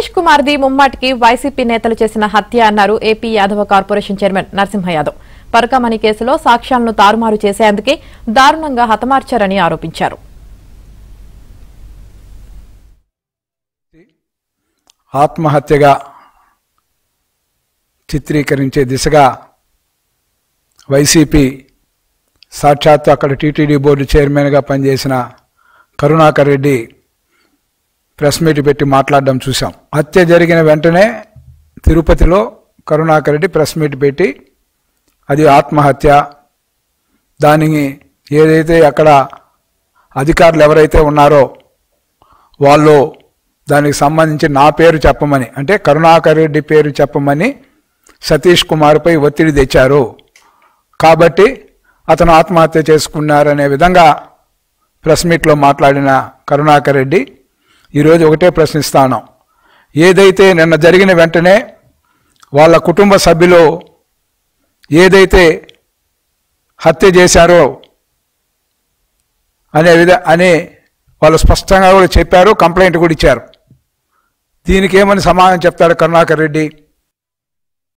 Satish Kumar the ముమ్మాటికి YCP నేతలు చేసిన హత్య అన్నారు AP Yadava corporation chairman Narasimha Yadav. Parakamani కేసులో సాక్ష్యాలను తారుమారు చేసేందుకే దారుణంగా హతమార్చారని ఆరోపించారు. ఆత్మహత్యగా చిత్రీకరించే దిశగా వైసీపీ సాక్షాత్తు అక్కడ టీటీడీ బోర్డు చైర్మన్గా పనిచేసిన కరుణాకర్ రెడ్డి ప్రెస్ మీట్ పెట్టి మాట్లాడడం చూసాం. హత్య జరిగిన వెంటనే తిరుపతిలో కరుణాకర్ రెడ్డి ప్రెస్ మీట్ పెట్టి అది ఆత్మహత్య, దానికి ఏదైతే అక్కడ అధికారులు ఎవరైతే ఉన్నారో వాళ్ళు దానికి సంబంధించి నా పేరు చెప్పమని, అంటే కరుణాకర్ రెడ్డి పేరు చెప్పమని సతీష్ కుమార్పై ఒత్తిడి తెచ్చారు, కాబట్టి అతను ఆత్మహత్య చేసుకున్నారనే విధంగా ప్రెస్ మీట్లో మాట్లాడిన కరుణాకర్ రెడ్డి ఈరోజు ఒకటే ప్రశ్నిస్తాను. ఏదైతే నిన్న జరిగిన వెంటనే వాళ్ళ కుటుంబ సభ్యులు ఏదైతే హత్య చేశారో అనే వాళ్ళు స్పష్టంగా కూడా చెప్పారు, కంప్లైంట్ కూడా ఇచ్చారు. దీనికి ఏమని సమాధానం చెప్తాడు కరుణాకర్ రెడ్డి?